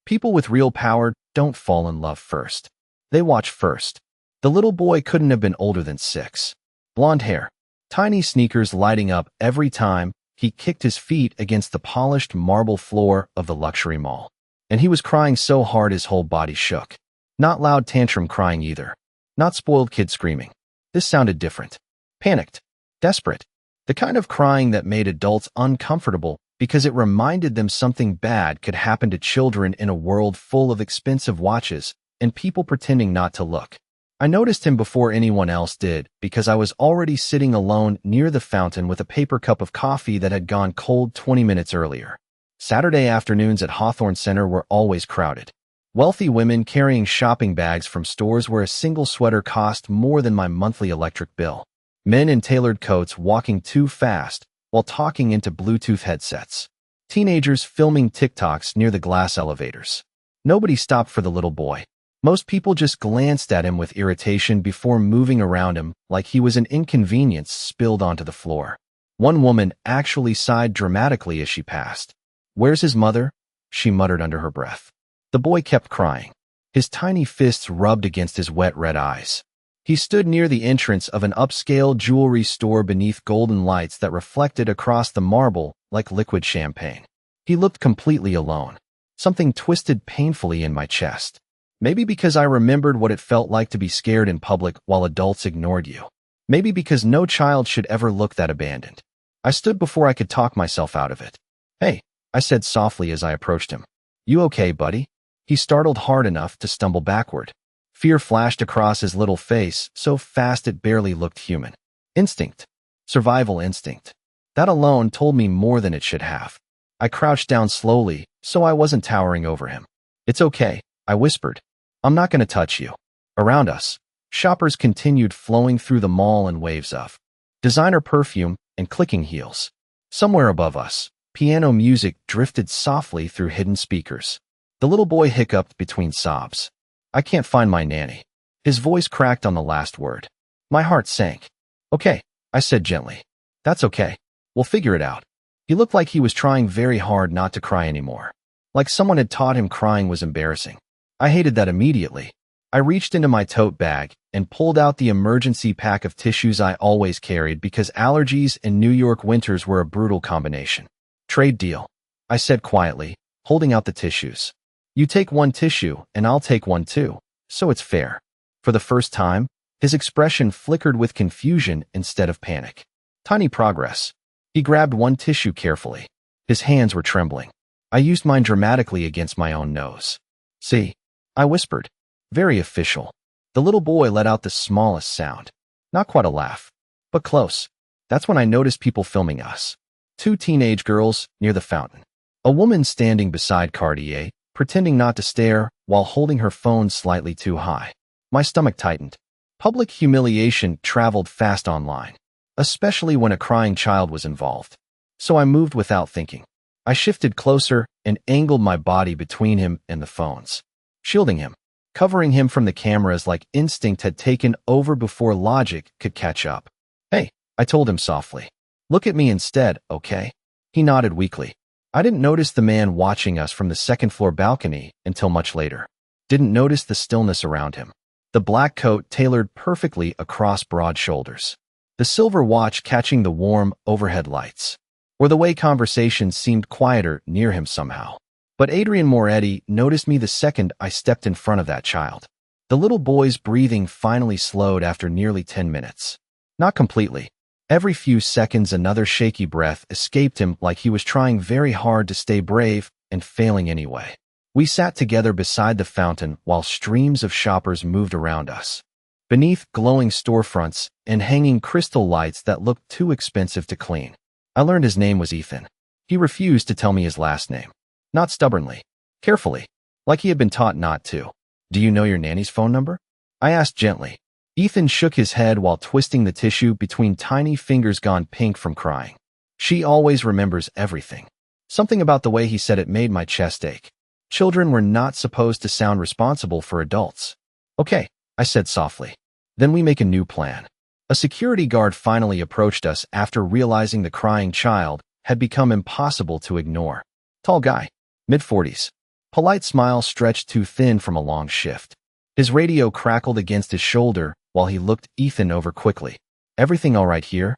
People with real power don't fall in love first. They watch first. The little boy couldn't have been older than 6. Blonde hair, tiny sneakers lighting up every time he kicked his feet against the polished marble floor of the luxury mall. And he was crying so hard his whole body shook. Not loud tantrum crying either. Not spoiled kid screaming. This sounded different. Panicked. Desperate. The kind of crying that made adults uncomfortable because it reminded them something bad could happen to children in a world full of expensive watches and people pretending not to look. I noticed him before anyone else did because I was already sitting alone near the fountain with a paper cup of coffee that had gone cold 20 minutes earlier. Saturday afternoons at Hawthorne Center were always crowded. Wealthy women carrying shopping bags from stores where a single sweater cost more than my monthly electric bill. Men in tailored coats walking too fast while talking into Bluetooth headsets. Teenagers filming TikToks near the glass elevators. Nobody stopped for the little boy. Most people just glanced at him with irritation before moving around him like he was an inconvenience spilled onto the floor. One woman actually sighed dramatically as she passed. "Where's his mother?" she muttered under her breath. The boy kept crying. His tiny fists rubbed against his wet red eyes. He stood near the entrance of an upscale jewelry store beneath golden lights that reflected across the marble like liquid champagne. He looked completely alone. Something twisted painfully in my chest. Maybe because I remembered what it felt like to be scared in public while adults ignored you. Maybe because no child should ever look that abandoned. I stood before I could talk myself out of it. "Hey," I said softly as I approached him. "You okay, buddy?" He startled hard enough to stumble backward. Fear flashed across his little face so fast it barely looked human. Instinct. Survival instinct. That alone told me more than it should have. I crouched down slowly so I wasn't towering over him. "It's okay," I whispered. "I'm not going to touch you." Around us, shoppers continued flowing through the mall in waves of designer perfume and clicking heels. Somewhere above us, piano music drifted softly through hidden speakers. The little boy hiccuped between sobs. "I can't find my nanny." His voice cracked on the last word. My heart sank. "Okay," I said gently. "That's okay. We'll figure it out." He looked like he was trying very hard not to cry anymore. Like someone had taught him crying was embarrassing. I hated that immediately. I reached into my tote bag and pulled out the emergency pack of tissues I always carried because allergies and New York winters were a brutal combination. "Trade deal," I said quietly, holding out the tissues. "You take one tissue and I'll take one too, so it's fair." For the first time, his expression flickered with confusion instead of panic. Tiny progress. He grabbed one tissue carefully. His hands were trembling. I used mine dramatically against my own nose. "See?" I whispered. Very official. The little boy let out the smallest sound. Not quite a laugh, but close. That's when I noticed people filming us. 2 teenage girls near the fountain. A woman standing beside Cartier, pretending not to stare while holding her phone slightly too high. My stomach tightened. Public humiliation traveled fast online, especially when a crying child was involved. So I moved without thinking. I shifted closer and angled my body between him and the phones, shielding him, covering him from the cameras like instinct had taken over before logic could catch up. "Hey," I told him softly. "Look at me instead, okay?" He nodded weakly. I didn't notice the man watching us from the second-floor balcony until much later. Didn't notice the stillness around him. The black coat tailored perfectly across broad shoulders. The silver watch catching the warm overhead lights. Or the way conversations seemed quieter near him somehow. But Adrian Moretti noticed me the second I stepped in front of that child. The little boy's breathing finally slowed after nearly 10 minutes. Not completely. Every few seconds another shaky breath escaped him like he was trying very hard to stay brave and failing anyway. We sat together beside the fountain while streams of shoppers moved around us. Beneath glowing storefronts and hanging crystal lights that looked too expensive to clean. I learned his name was Ethan. He refused to tell me his last name. Not stubbornly. Carefully. Like he had been taught not to. "Do you know your nanny's phone number?" I asked gently. Ethan shook his head while twisting the tissue between tiny fingers gone pink from crying. "She always remembers everything." Something about the way he said it made my chest ache. Children were not supposed to sound responsible for adults. "Okay," I said softly. "Then we make a new plan." A security guard finally approached us after realizing the crying child had become impossible to ignore. Tall guy, mid-40s. Polite smile stretched too thin from a long shift. His radio crackled against his shoulder while he looked Ethan over quickly. Everything all right here?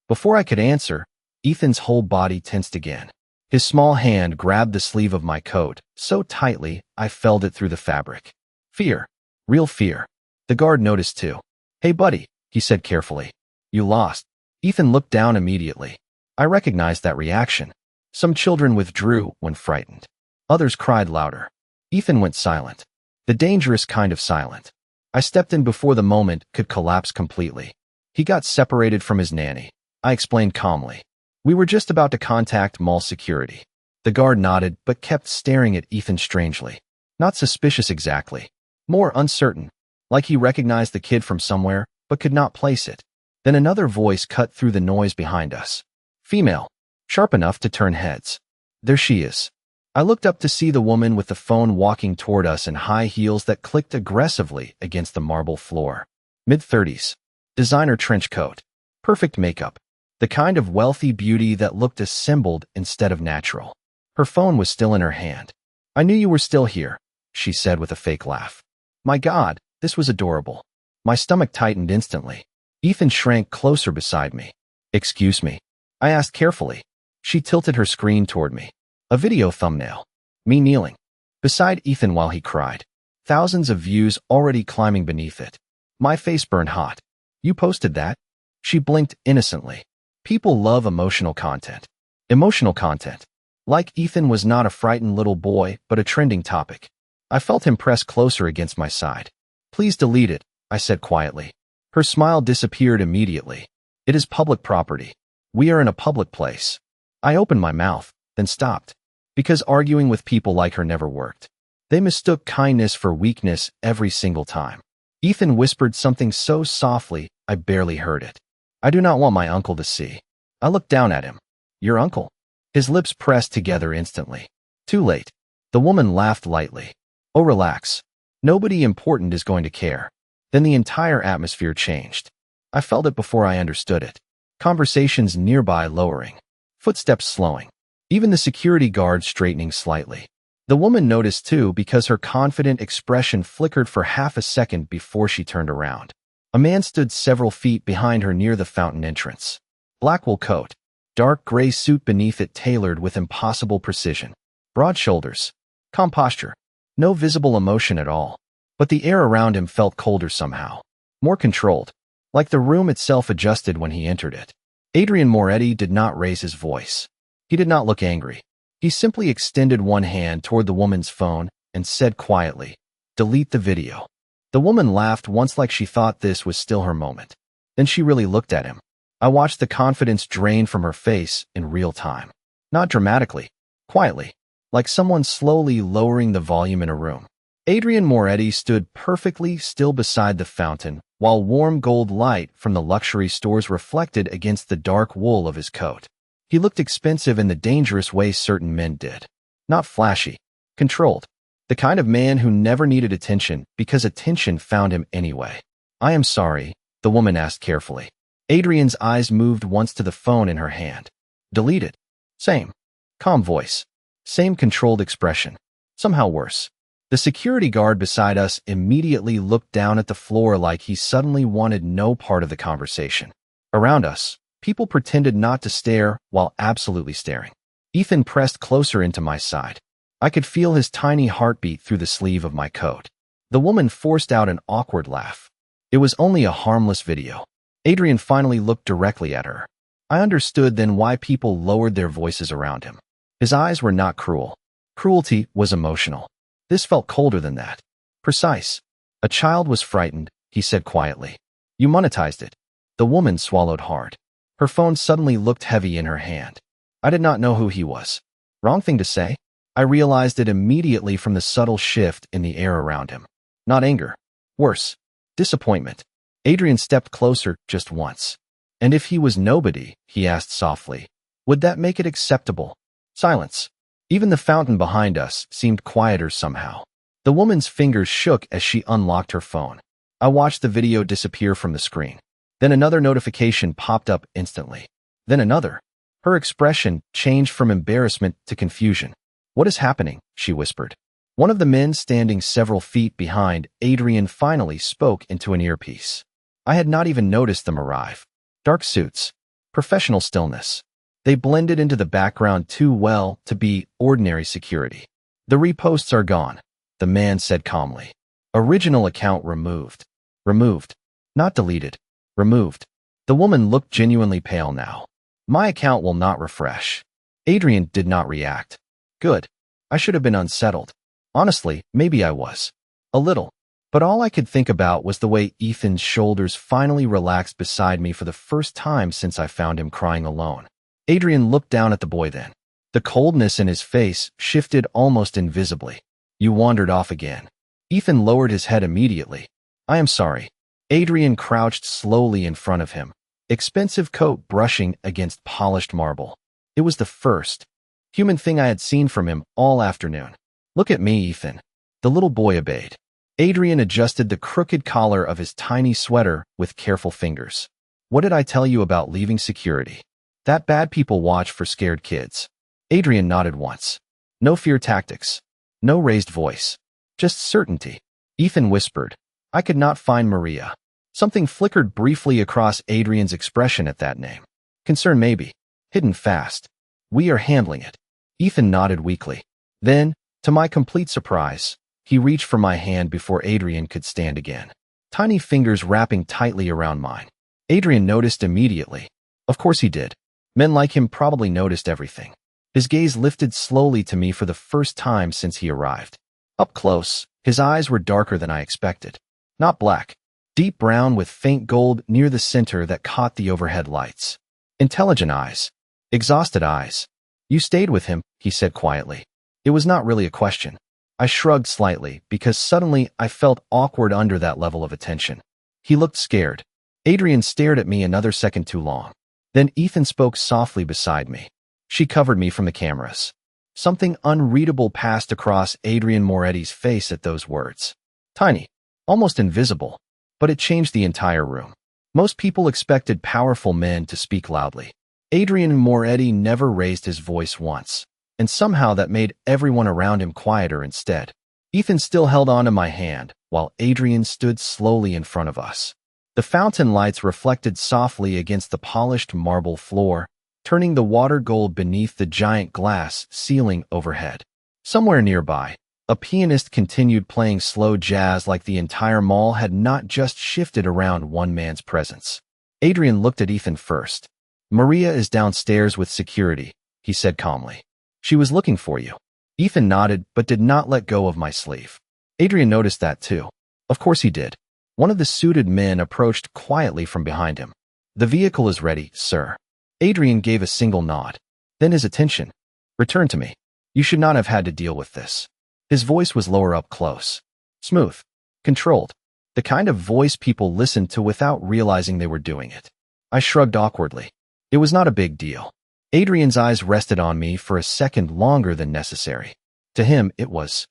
Before I could answer, Ethan's whole body tensed again. His small hand grabbed the sleeve of my coat, so tightly I felt it through the fabric. Fear. Real fear. The guard noticed too. Hey buddy, he said carefully. You lost. Ethan looked down immediately. I recognized that reaction. Some children withdrew when frightened. Others cried louder. Ethan went silent. The dangerous kind of silent. I stepped in before the moment could collapse completely. He got separated from his nanny. I explained calmly. We were just about to contact mall security. The guard nodded but kept staring at Ethan strangely. Not suspicious exactly. More uncertain. Like he recognized the kid from somewhere but could not place it. Then another voice cut through the noise behind us. Female. Sharp enough to turn heads. There she is. I looked up to see the woman with the phone walking toward us in high heels that clicked aggressively against the marble floor. Mid-30s. Designer trench coat. Perfect makeup. The kind of wealthy beauty that looked assembled instead of natural. Her phone was still in her hand. I knew you were still here, she said with a fake laugh. My God, this was adorable. My stomach tightened instantly. Ethan shrank closer beside me. Excuse me? I asked carefully. She tilted her screen toward me. A video thumbnail. Me kneeling beside Ethan while he cried. Thousands of views already climbing beneath it. My face burned hot. You posted that? She blinked innocently. People love emotional content. Emotional content. Like Ethan was not a frightened little boy, but a trending topic. I felt him press closer against my side. Please delete it, I said quietly. Her smile disappeared immediately. It is public property. We are in a public place. I opened my mouth, then stopped. Because arguing with people like her never worked. They mistook kindness for weakness every single time. Ethan whispered something so softly, I barely heard it. I do not want my uncle to see. I looked down at him. Your uncle? His lips pressed together instantly. Too late. The woman laughed lightly. Oh, relax. Nobody important is going to care. Then the entire atmosphere changed. I felt it before I understood it. Conversations nearby lowering. Footsteps slowing. Even the security guard straightening slightly. The woman noticed too because her confident expression flickered for half a second before she turned around. A man stood several feet behind her near the fountain entrance. Black wool coat. Dark gray suit beneath it tailored with impossible precision. Broad shoulders. Calm posture. No visible emotion at all. But the air around him felt colder somehow. More controlled. Like the room itself adjusted when he entered it. Adrian Moretti did not raise his voice. He did not look angry. He simply extended one hand toward the woman's phone and said quietly, "Delete the video." The woman laughed once like she thought this was still her moment. Then she really looked at him. I watched the confidence drain from her face in real time. Not dramatically, quietly, like someone slowly lowering the volume in a room. Adrian Moretti stood perfectly still beside the fountain, while warm gold light from the luxury stores reflected against the dark wool of his coat. He looked expensive in the dangerous way certain men did. Not flashy, controlled. The kind of man who never needed attention because attention found him anyway. I am sorry, the woman asked carefully. Adrian's eyes moved once to the phone in her hand. Delete it. Same. Calm voice. Same controlled expression. Somehow worse. The security guard beside us immediately looked down at the floor like he suddenly wanted no part of the conversation. Around us, people pretended not to stare while absolutely staring. Ethan pressed closer into my side. I could feel his tiny heartbeat through the sleeve of my coat. The woman forced out an awkward laugh. It was only a harmless video. Adrian finally looked directly at her. I understood then why people lowered their voices around him. His eyes were not cruel. Cruelty was emotional. This felt colder than that. Precise. A child was frightened, he said quietly. You monetized it. The woman swallowed hard. Her phone suddenly looked heavy in her hand. I did not know who he was. Wrong thing to say? I realized it immediately from the subtle shift in the air around him. Not anger. Worse. Disappointment. Adrian stepped closer just once. And if he was nobody, he asked softly, would that make it acceptable? Silence. Even the fountain behind us seemed quieter somehow. The woman's fingers shook as she unlocked her phone. I watched the video disappear from the screen. Then another notification popped up instantly. Then another. Her expression changed from embarrassment to confusion. What is happening? She whispered. One of the men standing several feet behind Adrian finally spoke into an earpiece. I had not even noticed them arrive. Dark suits. Professional stillness. They blended into the background too well to be ordinary security. The reposts are gone, the man said calmly. Original account removed. Removed. Not deleted. Removed. The woman looked genuinely pale now. My account will not refresh. Adrian did not react. Good. I should have been unsettled. Honestly, maybe I was. A little. But all I could think about was the way Ethan's shoulders finally relaxed beside me for the first time since I found him crying alone. Adrian looked down at the boy then. The coldness in his face shifted almost invisibly. You wandered off again. Ethan lowered his head immediately. I am sorry. Adrian crouched slowly in front of him, expensive coat brushing against polished marble. It was the first human thing I had seen from him all afternoon. Look at me, Ethan. The little boy obeyed. Adrian adjusted the crooked collar of his tiny sweater with careful fingers. What did I tell you about leaving security? That bad people watch for scared kids. Adrian nodded once. No fear tactics. No raised voice. Just certainty. Ethan whispered. I could not find Maria. Something flickered briefly across Adrian's expression at that name. Concern maybe. Hidden fast. We are handling it. Ethan nodded weakly. Then, to my complete surprise, he reached for my hand before Adrian could stand again. Tiny fingers wrapping tightly around mine. Adrian noticed immediately. Of course he did. Men like him probably noticed everything. His gaze lifted slowly to me for the first time since he arrived. Up close, his eyes were darker than I expected. Not black. Deep brown with faint gold near the center that caught the overhead lights. Intelligent eyes. Exhausted eyes. You stayed with him, he said quietly. It was not really a question. I shrugged slightly because suddenly I felt awkward under that level of attention. He looked scared. Adrian stared at me another second too long. Then Ethan spoke softly beside me. She covered me from the cameras. Something unreadable passed across Adrian Moretti's face at those words. Tiny. Almost invisible. But it changed the entire room. Most people expected powerful men to speak loudly. Adrian Moretti never raised his voice once, and somehow that made everyone around him quieter instead. Ethan still held onto my hand, while Adrian stood slowly in front of us. The fountain lights reflected softly against the polished marble floor, turning the water gold beneath the giant glass ceiling overhead. Somewhere nearby, a pianist continued playing slow jazz like the entire mall had not just shifted around one man's presence. Adrian looked at Ethan first. Maria is downstairs with security, he said calmly. She was looking for you. Ethan nodded but did not let go of my sleeve. Adrian noticed that too. Of course he did. One of the suited men approached quietly from behind him. The vehicle is ready, sir. Adrian gave a single nod. Then his attention returned to me. You should not have had to deal with this. His voice was lower up close. Smooth. Controlled. The kind of voice people listened to without realizing they were doing it. I shrugged awkwardly. It was not a big deal. Adrian's eyes rested on me for a second longer than necessary. To him, it was.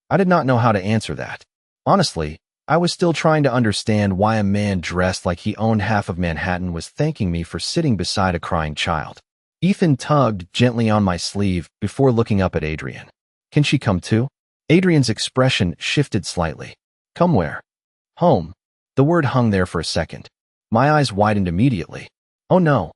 I did not know how to answer that. Honestly, I was still trying to understand why a man dressed like he owned half of Manhattan was thanking me for sitting beside a crying child. Ethan tugged gently on my sleeve before looking up at Adrian. Can she come too? Adrian's expression shifted slightly. Come where? Home. The word hung there for a second. My eyes widened immediately. Oh no.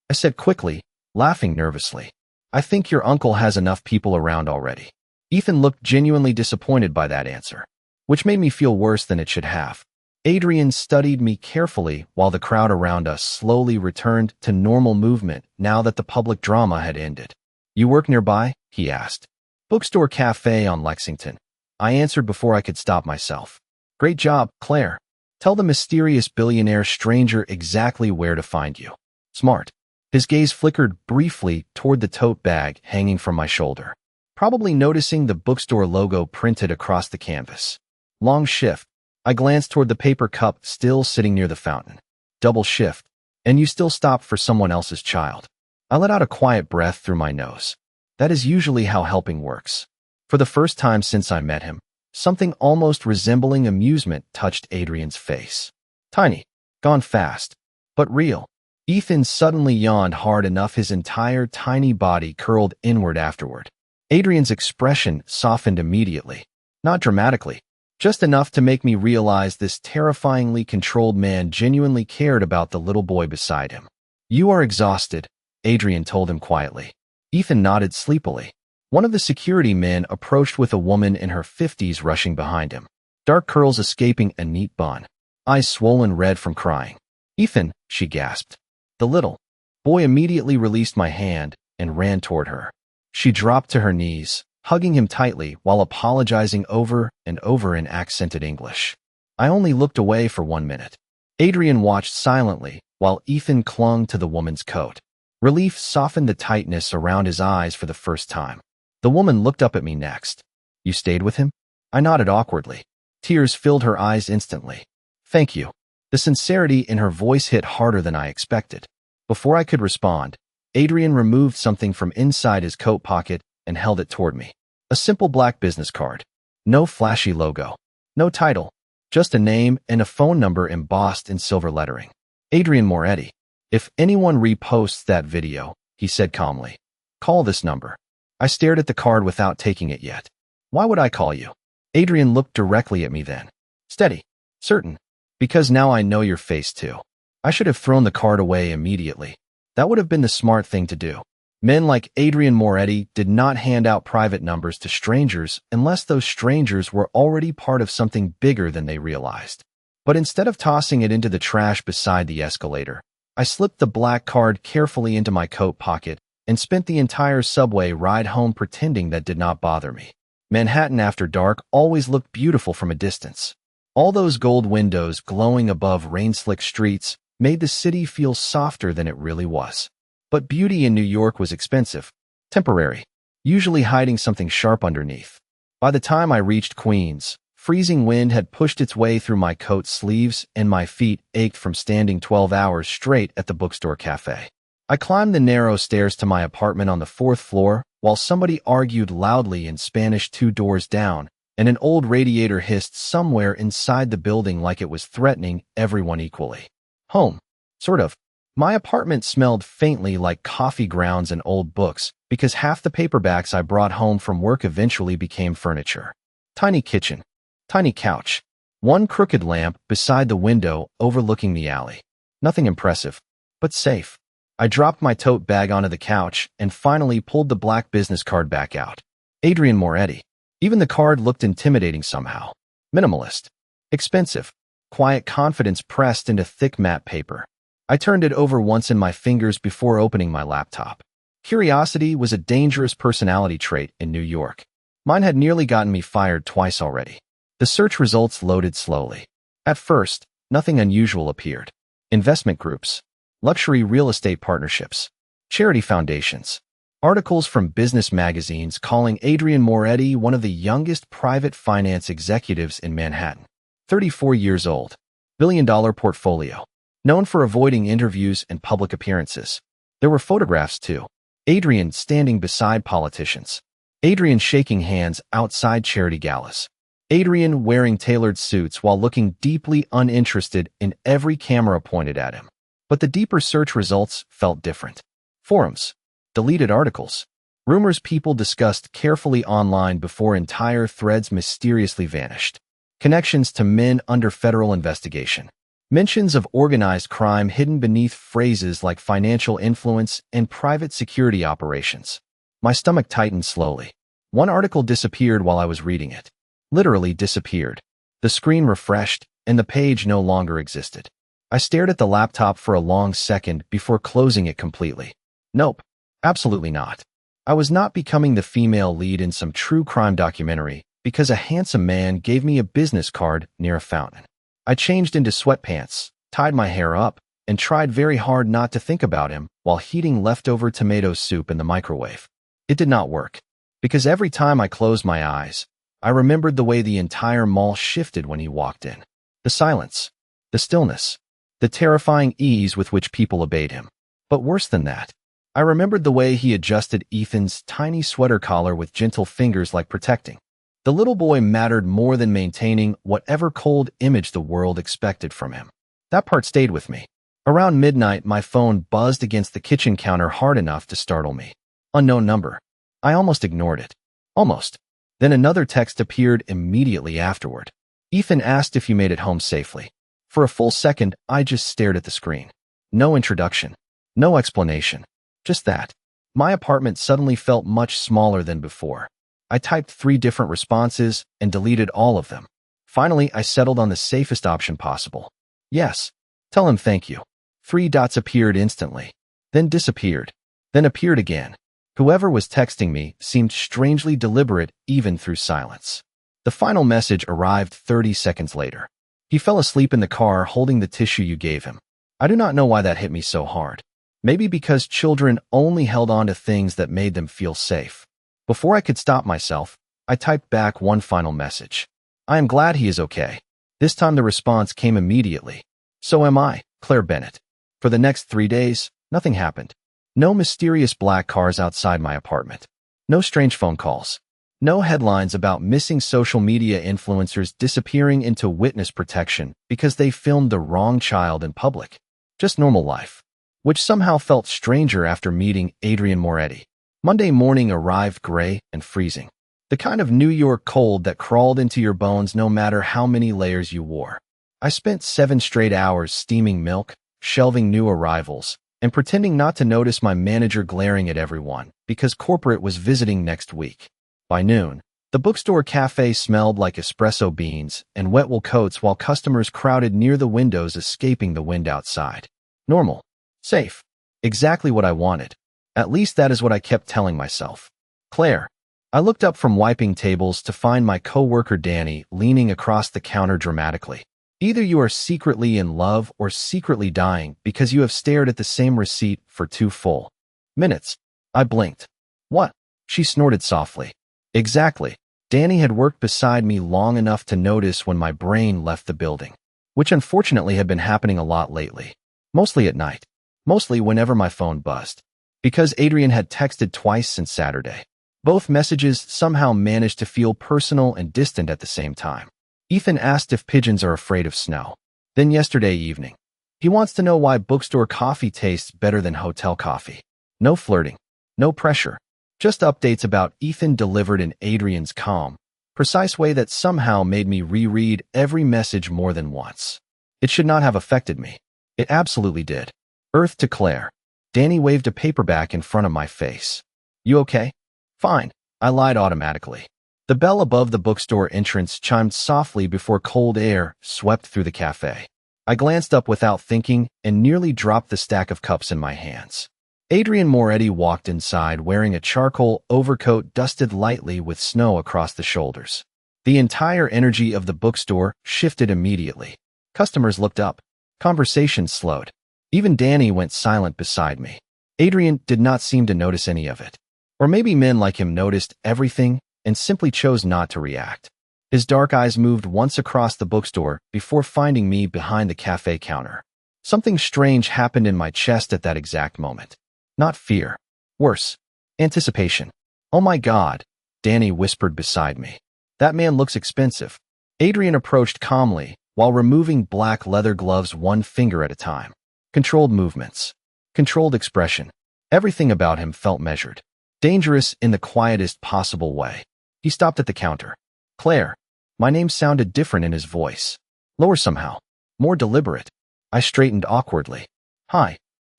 I said quickly, laughing nervously. I think your uncle has enough people around already. Ethan looked genuinely disappointed by that answer, which made me feel worse than it should have. Adrian studied me carefully while the crowd around us slowly returned to normal movement now that the public drama had ended. You work nearby? He asked. Bookstore Cafe on Lexington. I answered before I could stop myself. Great job, Claire. Tell the mysterious billionaire stranger exactly where to find you. Smart. His gaze flickered briefly toward the tote bag hanging from my shoulder, probably noticing the bookstore logo printed across the canvas. Long shift. I glanced toward the paper cup still sitting near the fountain. Double shift. And you still stopped for someone else's child. I let out a quiet breath through my nose. That is usually how helping works. For the first time since I met him, something almost resembling amusement touched Adrian's face. Tiny. Gone fast. But real. Ethan suddenly yawned hard enough his entire tiny body curled inward afterward. Adrian's expression softened immediately. Not dramatically. Just enough to make me realize this terrifyingly controlled man genuinely cared about the little boy beside him. "You are exhausted," Adrian told him quietly. Ethan nodded sleepily. One of the security men approached with a woman in her 50s rushing behind him. Dark curls escaping a neat bun. Eyes swollen red from crying. "Ethan," she gasped. The little boy immediately released my hand and ran toward her. She dropped to her knees, hugging him tightly while apologizing over and over in accented English. I only looked away for 1 minute. Adrian watched silently while Ethan clung to the woman's coat. Relief softened the tightness around his eyes for the first time. The woman looked up at me next. "You stayed with him?" I nodded awkwardly. Tears filled her eyes instantly. "Thank you." The sincerity in her voice hit harder than I expected. Before I could respond, Adrian removed something from inside his coat pocket and held it toward me. A simple black business card. No flashy logo. No title. Just a name and a phone number embossed in silver lettering. Adrian Moretti. "If anyone reposts that video," he said calmly, "call this number." I stared at the card without taking it yet. "Why would I call you?" Adrian looked directly at me then. "Steady. Certain. Because now I know your face too." I should have thrown the card away immediately. That would have been the smart thing to do. Men like Adrian Moretti did not hand out private numbers to strangers unless those strangers were already part of something bigger than they realized. But instead of tossing it into the trash beside the escalator, I slipped the black card carefully into my coat pocket and spent the entire subway ride home pretending that did not bother me. Manhattan after dark always looked beautiful from a distance. All those gold windows glowing above rain-slick streets made the city feel softer than it really was. But beauty in New York was expensive, temporary, usually hiding something sharp underneath. By the time I reached Queens, freezing wind had pushed its way through my coat sleeves and my feet ached from standing 12 hours straight at the bookstore cafe. I climbed the narrow stairs to my apartment on the 4th floor while somebody argued loudly in Spanish 2 doors down, and an old radiator hissed somewhere inside the building like it was threatening everyone equally. Home. Sort of. My apartment smelled faintly like coffee grounds and old books because half the paperbacks I brought home from work eventually became furniture. Tiny kitchen. Tiny couch. One crooked lamp beside the window overlooking the alley. Nothing impressive, but safe. I dropped my tote bag onto the couch and finally pulled the black business card back out. Adrian Moretti. Even the card looked intimidating somehow. Minimalist. Expensive. Quiet confidence pressed into thick matte paper. I turned it over once in my fingers before opening my laptop. Curiosity was a dangerous personality trait in New York. Mine had nearly gotten me fired twice already. The search results loaded slowly. At first, nothing unusual appeared. Investment groups, luxury real estate partnerships, charity foundations, articles from business magazines calling Adrian Moretti one of the youngest private finance executives in Manhattan. 34 years old. Billion-dollar portfolio. Known for avoiding interviews and public appearances. There were photographs too. Adrian standing beside politicians. Adrian shaking hands outside charity galas. Adrian wearing tailored suits while looking deeply uninterested in every camera pointed at him. But the deeper search results felt different. Forums. Deleted articles. Rumors people discussed carefully online before entire threads mysteriously vanished. Connections to men under federal investigation. Mentions of organized crime hidden beneath phrases like financial influence and private security operations. My stomach tightened slowly. One article disappeared while I was reading it. Literally disappeared. The screen refreshed, and the page no longer existed. I stared at the laptop for a long second before closing it completely. Nope. Absolutely not. I was not becoming the female lead in some true crime documentary because a handsome man gave me a business card near a fountain. I changed into sweatpants, tied my hair up, and tried very hard not to think about him while heating leftover tomato soup in the microwave. It did not work, because every time I closed my eyes, I remembered the way the entire mall shifted when he walked in. The silence, the stillness, the terrifying ease with which people obeyed him. But worse than that, I remembered the way he adjusted Ethan's tiny sweater collar with gentle fingers like protecting. The little boy mattered more than maintaining whatever cold image the world expected from him. That part stayed with me. Around midnight, my phone buzzed against the kitchen counter hard enough to startle me. Unknown number. I almost ignored it. Almost. Then another text appeared immediately afterward. Ethan asked if you made it home safely. For a full second, I just stared at the screen. No introduction. No explanation. Just that. My apartment suddenly felt much smaller than before. I typed 3 different responses and deleted all of them. Finally, I settled on the safest option possible. Yes. Tell him thank you. 3 dots appeared instantly, then disappeared, then appeared again. Whoever was texting me seemed strangely deliberate even through silence. The final message arrived 30 seconds later. He fell asleep in the car holding the tissue you gave him. I do not know why that hit me so hard. Maybe because children only held on to things that made them feel safe. Before I could stop myself, I typed back one final message. I am glad he is okay. This time the response came immediately. So am I, Claire Bennett. For the next 3 days, nothing happened. No mysterious black cars outside my apartment. No strange phone calls. No headlines about missing social media influencers disappearing into witness protection because they filmed the wrong child in public. Just normal life, which somehow felt stranger after meeting Adrian Moretti. Monday morning arrived gray and freezing. The kind of New York cold that crawled into your bones no matter how many layers you wore. I spent 7 straight hours steaming milk, shelving new arrivals, and pretending not to notice my manager glaring at everyone because corporate was visiting next week. By noon, the bookstore cafe smelled like espresso beans and wet wool coats while customers crowded near the windows escaping the wind outside. Normal. Safe. Exactly what I wanted. At least that is what I kept telling myself. Claire. I looked up from wiping tables to find my coworker Danny leaning across the counter dramatically. Either you are secretly in love or secretly dying because you have stared at the same receipt for 2 full minutes. I blinked. What? She snorted softly. Exactly. Danny had worked beside me long enough to notice when my brain left the building, which unfortunately had been happening a lot lately. Mostly at night. Mostly whenever my phone buzzed. Because Adrian had texted twice since Saturday. Both messages somehow managed to feel personal and distant at the same time. Ethan asked if pigeons are afraid of snow. Then yesterday evening, he wants to know why bookstore coffee tastes better than hotel coffee. No flirting. No pressure. Just updates about Ethan delivered in Adrian's calm, precise way that somehow made me reread every message more than once. It should not have affected me. It absolutely did. Earth to Claire. Danny waved a paperback in front of my face. You okay? Fine. I lied automatically. The bell above the bookstore entrance chimed softly before cold air swept through the cafe. I glanced up without thinking and nearly dropped the stack of cups in my hands. Adrian Moretti walked inside wearing a charcoal overcoat dusted lightly with snow across the shoulders. The entire energy of the bookstore shifted immediately. Customers looked up. Conversation slowed. Even Danny went silent beside me. Adrian did not seem to notice any of it. Or maybe men like him noticed everything and simply chose not to react. His dark eyes moved once across the bookstore before finding me behind the cafe counter. Something strange happened in my chest at that exact moment. Not fear. Worse. Anticipation. Oh my God, Danny whispered beside me. That man looks expensive. Adrian approached calmly while removing black leather gloves one finger at a time. Controlled movements. Controlled expression. Everything about him felt measured. Dangerous in the quietest possible way. He stopped at the counter. Claire. My name sounded different in his voice. Lower somehow. More deliberate. I straightened awkwardly. Hi.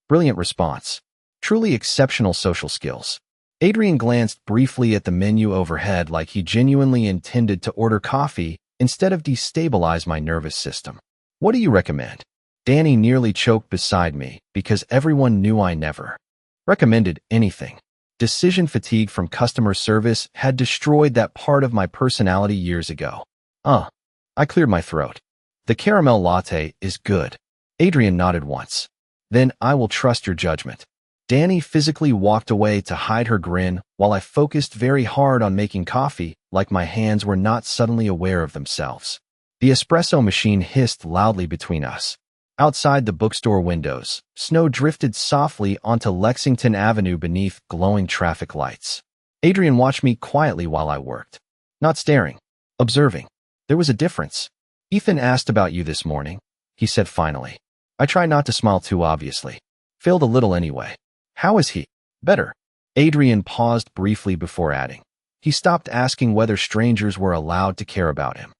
Brilliant response. Truly exceptional social skills. Adrian glanced briefly at the menu overhead like he genuinely intended to order coffee instead of destabilize my nervous system. What do you recommend? Danny nearly choked beside me because everyone knew I never recommended anything. Decision fatigue from customer service had destroyed that part of my personality years ago. I cleared my throat. The caramel latte is good. Adrian nodded once. Then I will trust your judgment. Danny physically walked away to hide her grin while I focused very hard on making coffee like my hands were not suddenly aware of themselves. The espresso machine hissed loudly between us. Outside the bookstore windows, snow drifted softly onto Lexington Avenue beneath glowing traffic lights. Adrian watched me quietly while I worked. Not staring. Observing. There was a difference. Ethan asked about you this morning, he said finally. I tried not to smile too obviously. Failed a little anyway. How is he? Better. Adrian paused briefly before adding. He stopped asking whether strangers were allowed to care about him.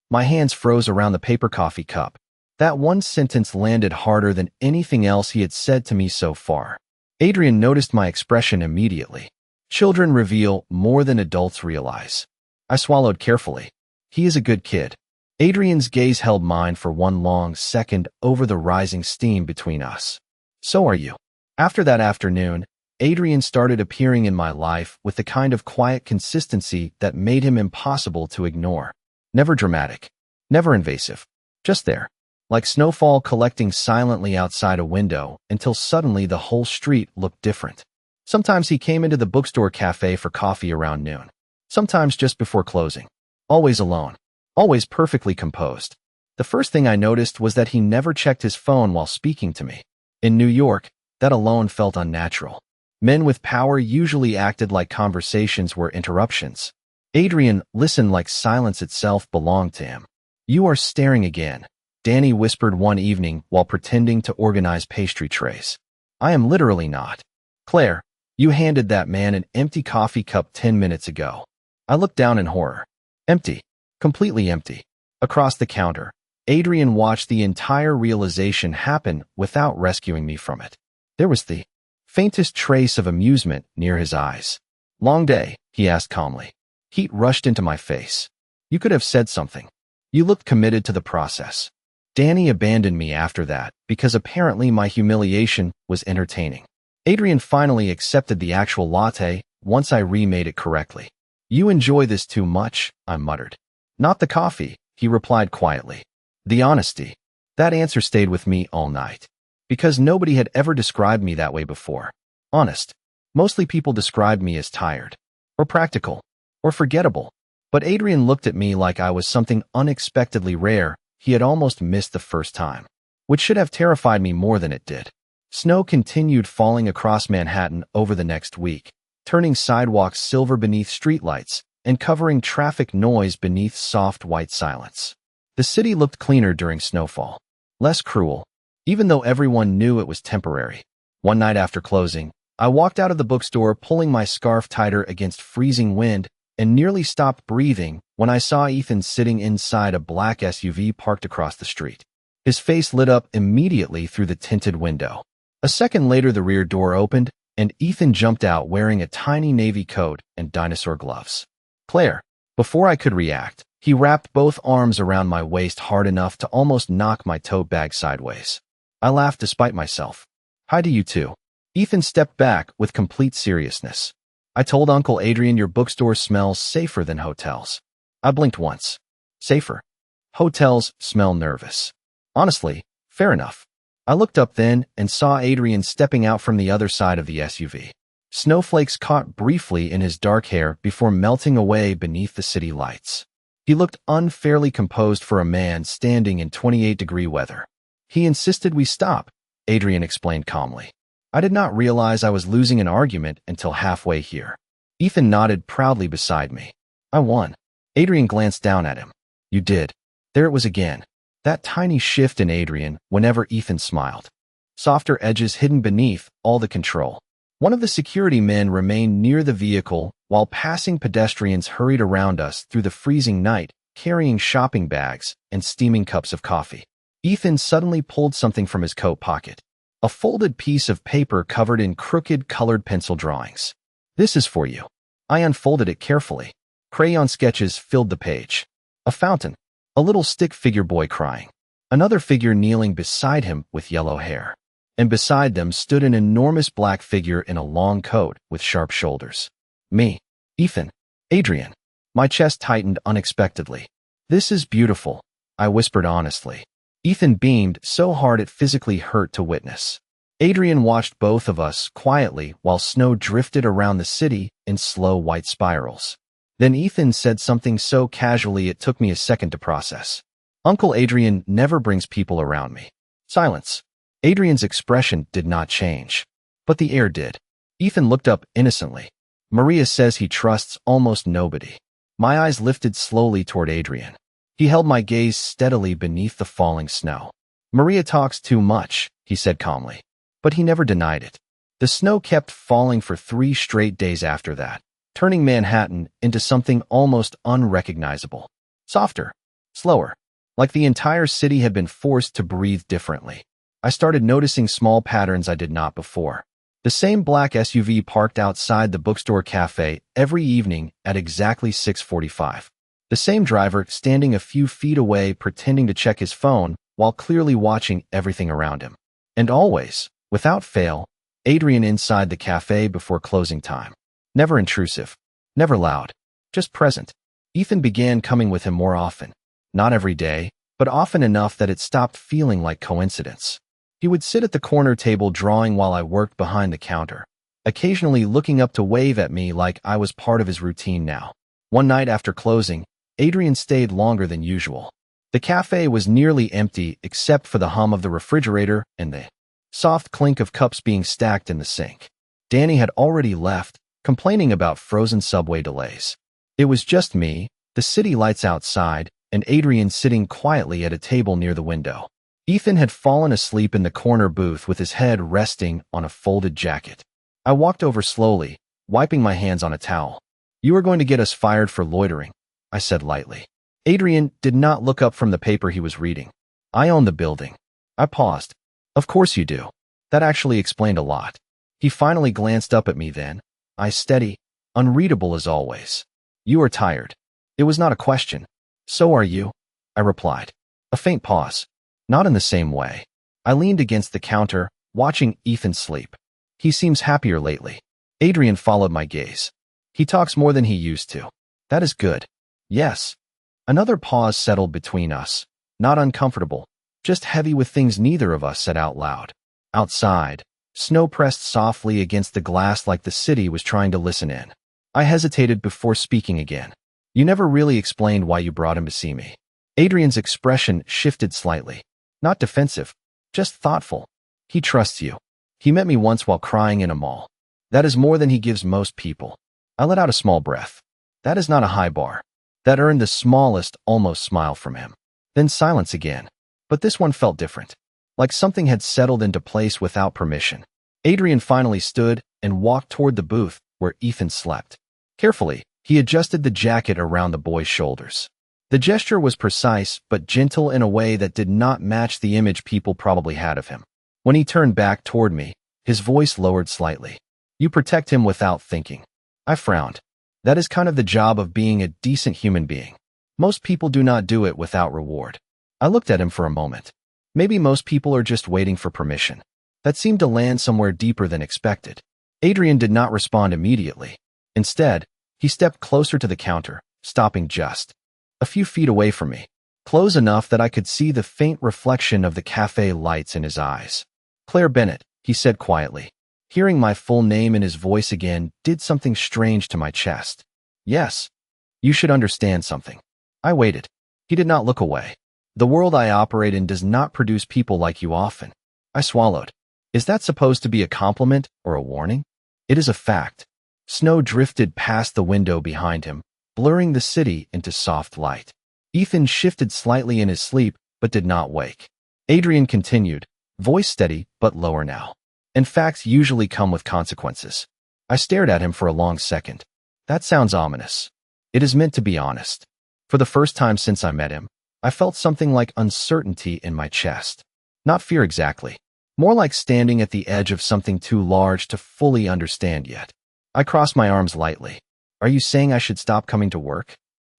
My hands froze around the paper coffee cup. That one sentence landed harder than anything else he had said to me so far. Adrian noticed my expression immediately. Children reveal more than adults realize. I swallowed carefully. He is a good kid. Adrian's gaze held mine for one long second over the rising steam between us. So are you. After that afternoon, Adrian started appearing in my life with the kind of quiet consistency that made him impossible to ignore. Never dramatic. Never invasive. Just there. Like snowfall collecting silently outside a window until suddenly the whole street looked different. Sometimes he came into the bookstore cafe for coffee around noon. Sometimes just before closing. Always alone. Always perfectly composed. The first thing I noticed was that he never checked his phone while speaking to me. In New York, that alone felt unnatural. Men with power usually acted like conversations were interruptions. Adrian listened like silence itself belonged to him. "You are staring again," Danny whispered one evening while pretending to organize pastry trays. "I am literally not. Claire, you handed that man an empty coffee cup 10 minutes ago." I looked down in horror. Empty. Completely empty. Across the counter, Adrian watched the entire realization happen without rescuing me from it. There was the faintest trace of amusement near his eyes. "Long day?" he asked calmly. Heat rushed into my face. "You could have said something. You looked committed to the process." Danny abandoned me after that because apparently my humiliation was entertaining. Adrian finally accepted the actual latte once I remade it correctly. "You enjoy this too much," I muttered. "Not the coffee," he replied quietly. The honesty. That answer stayed with me all night. Because nobody had ever described me that way before. Honest. Mostly people described me as tired. Or practical. Or forgettable. But Adrian looked at me like I was something unexpectedly rare he had almost missed the first time. Which should have terrified me more than it did. Snow continued falling across Manhattan over the next week, turning sidewalks silver beneath streetlights and covering traffic noise beneath soft white silence. The city looked cleaner during snowfall. Less cruel. Even though everyone knew it was temporary. One night after closing, I walked out of the bookstore pulling my scarf tighter against freezing wind and nearly stopped breathing when I saw Ethan sitting inside a black SUV parked across the street. His face lit up immediately through the tinted window. A second later, the rear door opened, and Ethan jumped out wearing a tiny navy coat and dinosaur gloves. "Claire." Before I could react, he wrapped both arms around my waist hard enough to almost knock my tote bag sideways. I laughed despite myself. "Hi to you too." Ethan stepped back with complete seriousness. "I told Uncle Adrian your bookstore smells safer than hotels." I blinked once. Safer. Hotels smell nervous. Honestly, fair enough. I looked up then and saw Adrian stepping out from the other side of the SUV. Snowflakes caught briefly in his dark hair before melting away beneath the city lights. He looked unfairly composed for a man standing in 28-degree weather. "He insisted we stop," Adrian explained calmly. "I did not realize I was losing an argument until halfway here." Ethan nodded proudly beside me. "I won." Adrian glanced down at him. "You did." There it was again. That tiny shift in Adrian whenever Ethan smiled. Softer edges hidden beneath all the control. One of the security men remained near the vehicle while passing pedestrians hurried around us through the freezing night, carrying shopping bags and steaming cups of coffee. Ethan suddenly pulled something from his coat pocket. A folded piece of paper covered in crooked colored pencil drawings. "This is for you." I unfolded it carefully. Crayon sketches filled the page. A fountain. A little stick figure boy crying. Another figure kneeling beside him with yellow hair. And beside them stood an enormous black figure in a long coat with sharp shoulders. Me. Ethan. Adrian. My chest tightened unexpectedly. "This is beautiful," I whispered honestly. Ethan beamed so hard it physically hurt to witness. Adrian watched both of us quietly while snow drifted around the city in slow white spirals. Then Ethan said something so casually it took me a second to process. "Uncle Adrian never brings people around me." Silence. Adrian's expression did not change. But the air did. Ethan looked up innocently. "Maria says he trusts almost nobody." My eyes lifted slowly toward Adrian. He held my gaze steadily beneath the falling snow. "Maria talks too much," he said calmly. But he never denied it. The snow kept falling for 3 straight days after that. turning Manhattan into something almost unrecognizable. Softer, slower, like the entire city had been forced to breathe differently. I started noticing small patterns I did not before. The same black SUV parked outside the bookstore cafe every evening at exactly 6:45. The same driver standing a few feet away pretending to check his phone while clearly watching everything around him. And always, without fail, Adrian inside the cafe before closing time. Never intrusive, never loud, just present. Ethan began coming with him more often. Not every day, but often enough that it stopped feeling like coincidence. He would sit at the corner table drawing while I worked behind the counter, occasionally looking up to wave at me like I was part of his routine now. One night after closing, Adrian stayed longer than usual. The cafe was nearly empty except for the hum of the refrigerator and the soft clink of cups being stacked in the sink. Danny had already left, complaining about frozen subway delays. It was just me, the city lights outside, and Adrian sitting quietly at a table near the window. Ethan had fallen asleep in the corner booth with his head resting on a folded jacket. I walked over slowly, wiping my hands on a towel. "You are going to get us fired for loitering," I said lightly. Adrian did not look up from the paper he was reading. "I own the building." I paused. "Of course you do." That actually explained a lot. He finally glanced up at me then, eyes steady, unreadable as always. "You are tired." It was not a question. "So are you," I replied. A faint pause. "Not in the same way." I leaned against the counter, watching Ethan sleep. "He seems happier lately." Adrian followed my gaze. "He talks more than he used to." "That is good." "Yes." Another pause settled between us. Not uncomfortable, just heavy with things neither of us said out loud. Outside, snow pressed softly against the glass like the city was trying to listen in. I hesitated before speaking again. "You never really explained why you brought him to see me." Adrian's expression shifted slightly. Not defensive, just thoughtful. "He trusts you. He met me once while crying in a mall. That is more than he gives most people." I let out a small breath. That is not a high bar. That earned the smallest, almost smile from him. Then silence again. But this one felt different. Like something had settled into place without permission. Adrian finally stood and walked toward the booth where Ethan slept. Carefully, he adjusted the jacket around the boy's shoulders. The gesture was precise but gentle in a way that did not match the image people probably had of him. When he turned back toward me, his voice lowered slightly. "You protect him without thinking." I frowned. That is kind of the job of being a decent human being. Most people do not do it without reward. I looked at him for a moment. Maybe most people are just waiting for permission. That seemed to land somewhere deeper than expected. Adrian did not respond immediately. Instead, he stepped closer to the counter, stopping just a few feet away from me, close enough that I could see the faint reflection of the cafe lights in his eyes. "Claire Bennett," he said quietly. Hearing my full name in his voice again did something strange to my chest. "Yes. You should understand something." I waited. He did not look away. "The world I operate in does not produce people like you often." I swallowed. Is that supposed to be a compliment or a warning? It is a fact. Snow drifted past the window behind him, blurring the city into soft light. Ethan shifted slightly in his sleep, but did not wake. Adrian continued, voice steady but lower now. "And facts usually come with consequences." I stared at him for a long second. That sounds ominous. It is meant to be honest. For the first time since I met him, I felt something like uncertainty in my chest. Not fear exactly. More like standing at the edge of something too large to fully understand yet. I crossed my arms lightly. "Are you saying I should stop coming to work?"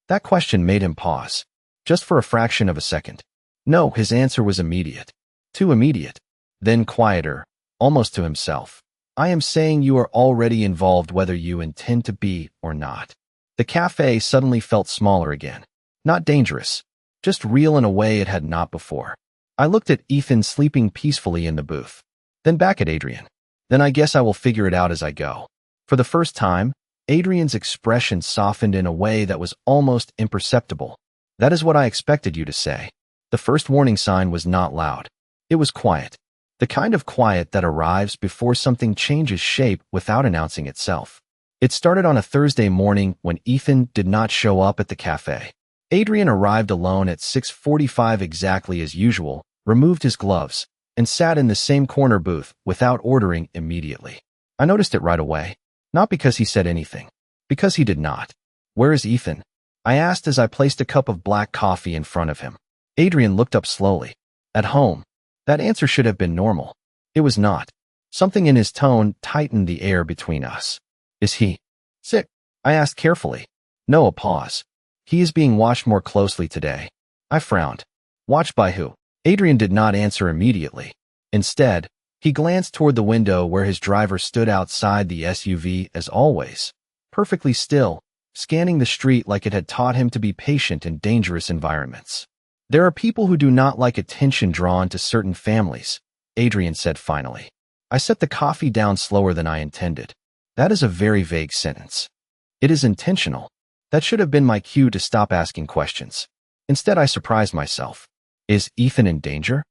That question made him pause, just for a fraction of a second. No, his answer was immediate. Too immediate. Then quieter, almost to himself. "I am saying you are already involved whether you intend to be or not." The cafe suddenly felt smaller again. Not dangerous, just real in a way it had not before. I looked at Ethan sleeping peacefully in the booth. Then back at Adrian. "Then I guess I will figure it out as I go." For the first time, Adrian's expression softened in a way that was almost imperceptible. "That is what I expected you to say." The first warning sign was not loud. It was quiet. The kind of quiet that arrives before something changes shape without announcing itself. It started on a Thursday morning when Ethan did not show up at the cafe. Adrian arrived alone at 6:45 exactly as usual, removed his gloves, and sat in the same corner booth without ordering immediately. I noticed it right away. Not because he said anything, Because he did not. Where is Ethan? I asked as I placed a cup of black coffee in front of him. Adrian looked up slowly. At home. That answer should have been normal. It was not. Something in his tone tightened the air between us. Is he sick? I asked carefully. No, a pause. He is being watched more closely today. I frowned. Watched by who? Adrian did not answer immediately. Instead, he glanced toward the window where his driver stood outside the SUV as always, perfectly still, scanning the street like it had taught him to be patient in dangerous environments. There are people who do not like attention drawn to certain families, Adrian said finally. I set the coffee down slower than I intended. That is a very vague sentence. It is intentional. That should have been my cue to stop asking questions. Instead, I surprised myself. Is Ethan in danger?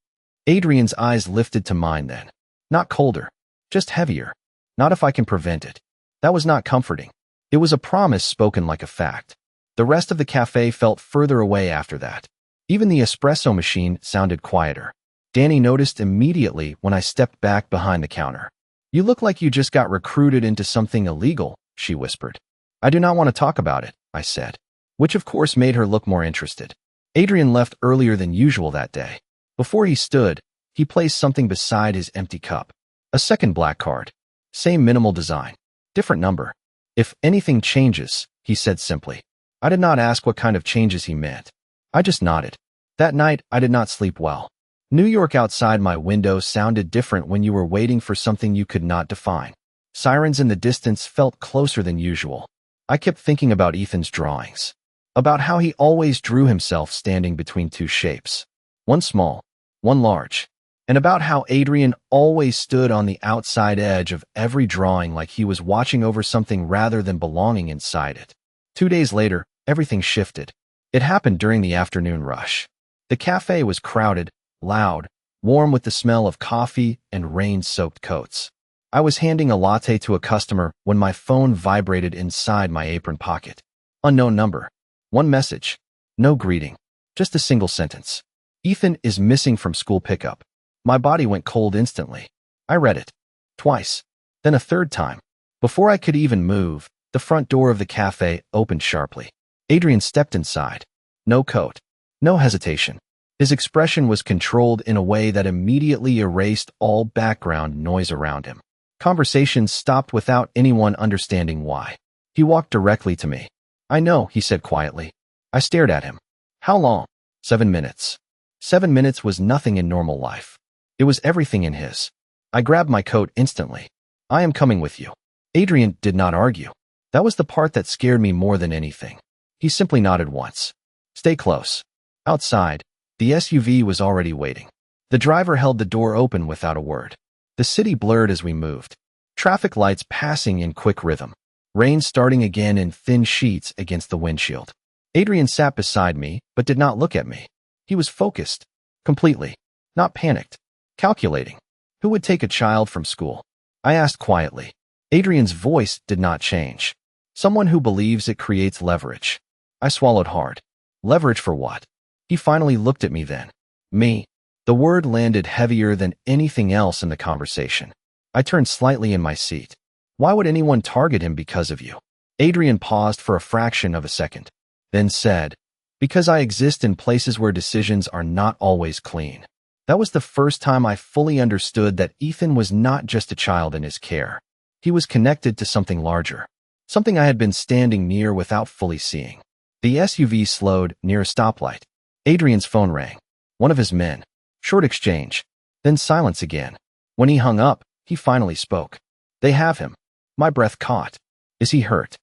Adrian's eyes lifted to mine then. Not colder, just heavier. Not if I can prevent it. That was not comforting. It was a promise spoken like a fact. The rest of the cafe felt further away after that. Even the espresso machine sounded quieter. Danny noticed immediately when I stepped back behind the counter. You look like you just got recruited into something illegal, she whispered. I do not want to talk about it, I said, which of course made her look more interested. Adrian left earlier than usual that day. Before he stood, he placed something beside his empty cup. A second black card. Same minimal design. Different number. If anything changes, he said simply. I did not ask what kind of changes he meant. I just nodded. That night, I did not sleep well. New York outside my window sounded different when you were waiting for something you could not define. Sirens in the distance felt closer than usual. I kept thinking about Ethan's drawings. About how he always drew himself standing between two shapes. One small, one large. And about how Adrian always stood on the outside edge of every drawing like he was watching over something rather than belonging inside it. 2 days later, everything shifted. It happened during the afternoon rush. The cafe was crowded, loud, warm with the smell of coffee and rain-soaked coats. I was handing a latte to a customer when my phone vibrated inside my apron pocket. Unknown number. One message. No greeting. Just a single sentence. Ethan is missing from school pickup. My body went cold instantly. I read it. Twice. Then a third time. Before I could even move, the front door of the cafe opened sharply. Adrian stepped inside. No coat. No hesitation. His expression was controlled in a way that immediately erased all background noise around him. Conversations stopped without anyone understanding why. He walked directly to me. I know, he said quietly. I stared at him. How long? 7 minutes. 7 minutes was nothing in normal life. It was everything in his. I grabbed my coat instantly. I am coming with you. Adrian did not argue. That was the part that scared me more than anything. He simply nodded once. Stay close. Outside, the SUV was already waiting. The driver held the door open without a word. The city blurred as we moved. Traffic lights passing in quick rhythm. Rain starting again in thin sheets against the windshield. Adrian sat beside me, but did not look at me. He was focused. Completely. Not panicked. Calculating. Who would take a child from school? I asked quietly. Adrian's voice did not change. Someone who believes it creates leverage. I swallowed hard. Leverage for what? He finally looked at me then. Me. The word landed heavier than anything else in the conversation. I turned slightly in my seat. Why would anyone target him because of you? Adrian paused for a fraction of a second, then said, because I exist in places where decisions are not always clean. That was the first time I fully understood that Ethan was not just a child in his care. He was connected to something larger, something I had been standing near without fully seeing. The SUV slowed near a stoplight. Adrian's phone rang. One of his men. Short exchange. Then silence again. When he hung up, he finally spoke. They have him. My breath caught. Is he hurt?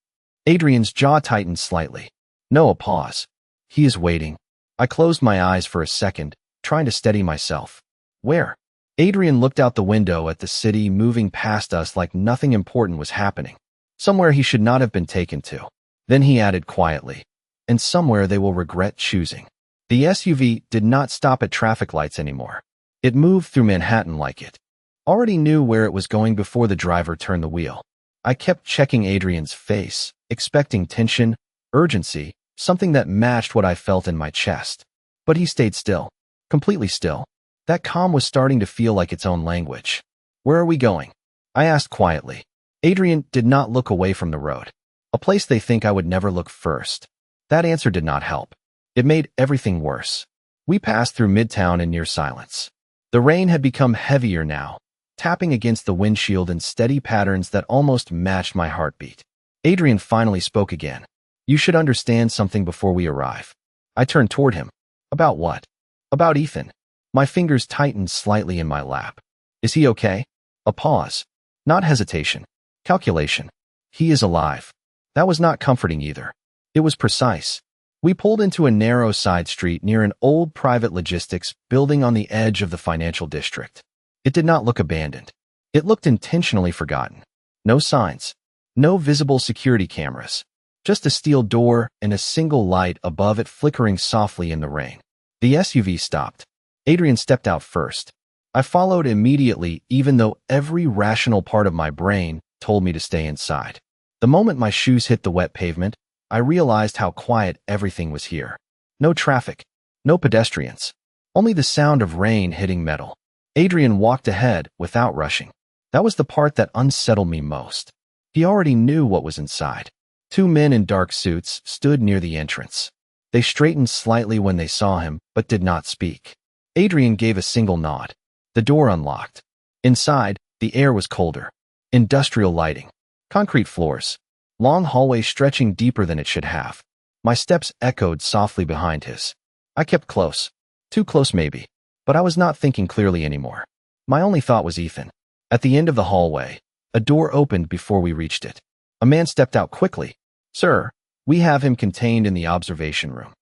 Adrian's jaw tightened slightly. No, a pause. He is waiting. I closed my eyes for a second, trying to steady myself. Where? Adrian looked out the window at the city moving past us like nothing important was happening. Somewhere he should not have been taken to. Then he added quietly, and somewhere they will regret choosing. The SUV did not stop at traffic lights anymore. It moved through Manhattan like it already knew where it was going before the driver turned the wheel. I kept checking Adrian's face, expecting tension, urgency, something that matched what I felt in my chest. But he stayed still. Completely still. That calm was starting to feel like its own language. Where are we going? I asked quietly. Adrian did not look away from the road. A place they think I would never look first. That answer did not help. It made everything worse. We passed through Midtown in near silence. The rain had become heavier now, tapping against the windshield in steady patterns that almost matched my heartbeat. Adrian finally spoke again. You should understand something before we arrive. I turned toward him. About what? About Ethan. My fingers tightened slightly in my lap. Is he okay? A pause. Not hesitation. Calculation. He is alive. That was not comforting either. It was precise. We pulled into a narrow side street near an old private logistics building on the edge of the financial district. It did not look abandoned. It looked intentionally forgotten. No signs. No visible security cameras. Just a steel door and a single light above it flickering softly in the rain. The SUV stopped. Adrian stepped out first. I followed immediately, even though every rational part of my brain told me to stay inside. The moment my shoes hit the wet pavement, I realized how quiet everything was here. No traffic, no pedestrians, only the sound of rain hitting metal. Adrian walked ahead without rushing. That was the part that unsettled me most. He already knew what was inside. Two men in dark suits stood near the entrance. They straightened slightly when they saw him, but did not speak. Adrian gave a single nod. The door unlocked. Inside, the air was colder. Industrial lighting. Concrete floors. Long hallways stretching deeper than it should have. My steps echoed softly behind his. I kept close. Too close maybe. But I was not thinking clearly anymore. My only thought was Ethan. At the end of the hallway, a door opened before we reached it. A man stepped out quickly. Sir, we have him contained in the observation room.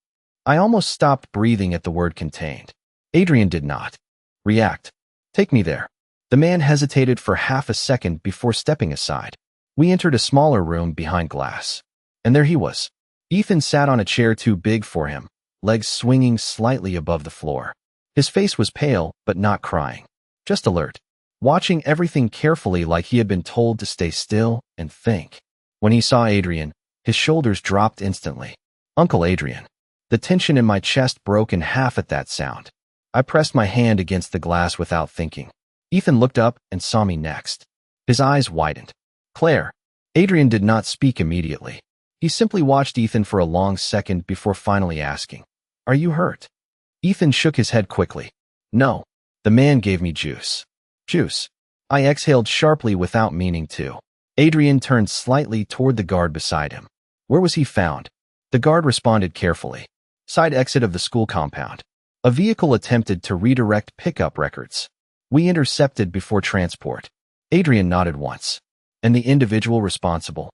I almost stopped breathing at the word contained. Adrian did not react. Take me there. The man hesitated for half a second before stepping aside. We entered a smaller room behind glass. And there he was. Ethan sat on a chair too big for him, legs swinging slightly above the floor. His face was pale, but not crying. Just alert. Watching everything carefully like he had been told to stay still and think. When he saw Adrian, his shoulders dropped instantly. Uncle Adrian. The tension in my chest broke in half at that sound. I pressed my hand against the glass without thinking. Ethan looked up and saw me next. His eyes widened. Claire. Adrian did not speak immediately. He simply watched Ethan for a long second before finally asking, Are you hurt? Ethan shook his head quickly. No. The man gave me juice. Juice. I exhaled sharply without meaning to. Adrian turned slightly toward the guard beside him. Where was he found? The guard responded carefully. Side exit of the school compound. A vehicle attempted to redirect pickup records. We intercepted before transport. Adrian nodded once. And the individual responsible?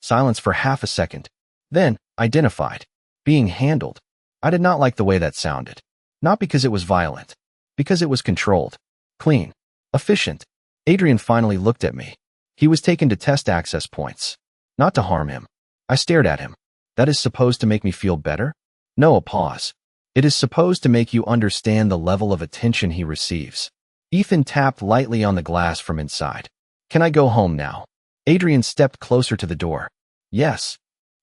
Silence for half a second. Then, identified. Being handled. I did not like the way that sounded. Not because it was violent. Because it was controlled. Clean. Efficient. Adrian finally looked at me. He was taken to test access points. Not to harm him. I stared at him. That is supposed to make me feel better? No, a pause. It is supposed to make you understand the level of attention he receives. Ethan tapped lightly on the glass from inside. Can I go home now? Adrian stepped closer to the door. Yes.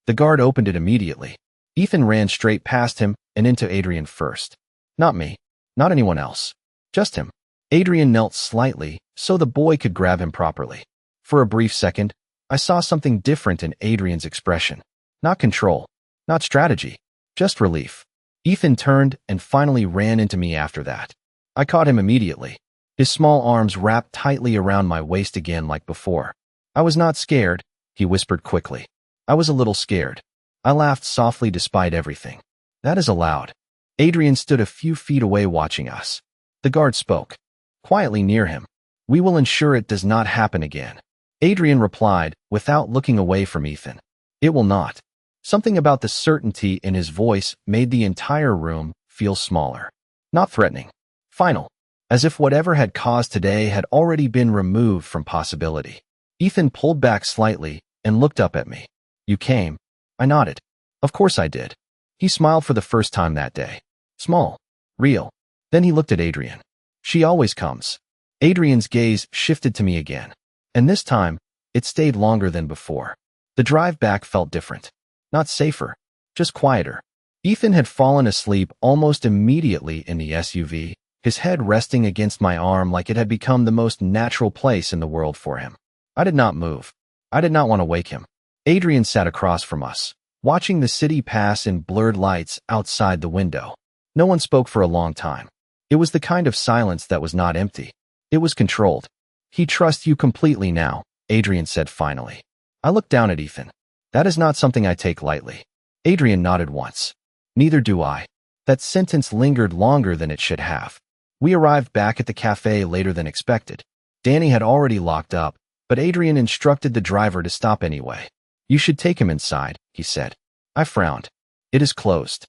The guard opened it immediately. Ethan ran straight past him and into Adrian first. Not me. Not anyone else. Just him. Adrian knelt slightly so the boy could grab him properly. For a brief second, I saw something different in Adrian's expression. Not control. Not strategy. Just relief. Ethan turned and finally ran into me after that. I caught him immediately. His small arms wrapped tightly around my waist again like before. I was not scared, he whispered quickly. I was a little scared. I laughed softly despite everything. That is allowed. Adrian stood a few feet away watching us. The guard spoke. Quietly near him. We will ensure it does not happen again. Adrian replied, without looking away from Ethan. It will not. Something about the certainty in his voice made the entire room feel smaller. Not threatening. Final. As if whatever had caused today had already been removed from possibility. Ethan pulled back slightly and looked up at me. You came. I nodded. Of course I did. He smiled for the first time that day. Small. Real. Then he looked at Adrian. She always comes. Adrian's gaze shifted to me again. And this time, it stayed longer than before. The drive back felt different. Not safer. Just quieter. Ethan had fallen asleep almost immediately in the SUV, his head resting against my arm like it had become the most natural place in the world for him. I did not move. I did not want to wake him. Adrian sat across from us, watching the city pass in blurred lights outside the window. No one spoke for a long time. It was the kind of silence that was not empty. It was controlled. He trusts you completely now, Adrian said finally. I looked down at Ethan. That is not something I take lightly. Adrian nodded once. Neither do I. That sentence lingered longer than it should have. We arrived back at the cafe later than expected. Danny had already locked up, but Adrian instructed the driver to stop anyway. You should take him inside, he said. I frowned. It is closed.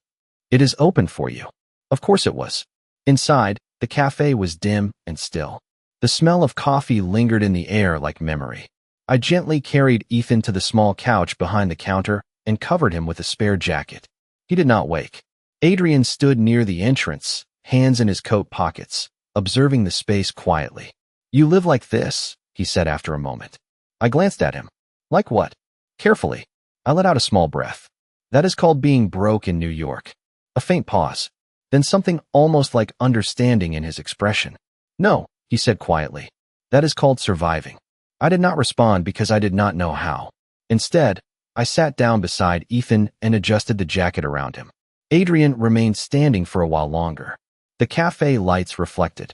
It is open for you. Of course it was. Inside, the cafe was dim and still. The smell of coffee lingered in the air like memory. I gently carried Ethan to the small couch behind the counter and covered him with a spare jacket. He did not wake. Adrian stood near the entrance, hands in his coat pockets, observing the space quietly. You live like this, he said after a moment. I glanced at him. Like what? Carefully. I let out a small breath. That is called being broke in New York. A faint pause. Then something almost like understanding in his expression. No, he said quietly. That is called surviving. I did not respond because I did not know how. Instead, I sat down beside Ethan and adjusted the jacket around him. Adrian remained standing for a while longer. The cafe lights reflected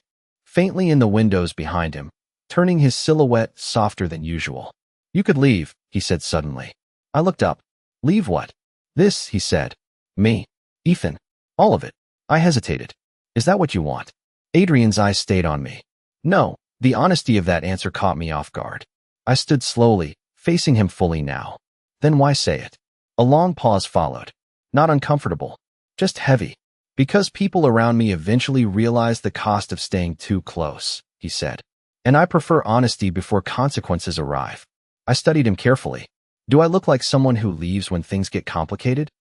faintly in the windows behind him, turning his silhouette softer than usual. You could leave, he said suddenly. I looked up. Leave what? This, he said. Me. Ethan. All of it. I hesitated. Is that what you want? Adrian's eyes stayed on me. No, the honesty of that answer caught me off guard. I stood slowly, facing him fully now. Then why say it? A long pause followed. Not uncomfortable, just heavy. Because people around me eventually realized the cost of staying too close, he said. And I prefer honesty before consequences arrive. I studied him carefully. Do I look like someone who leaves when things get complicated?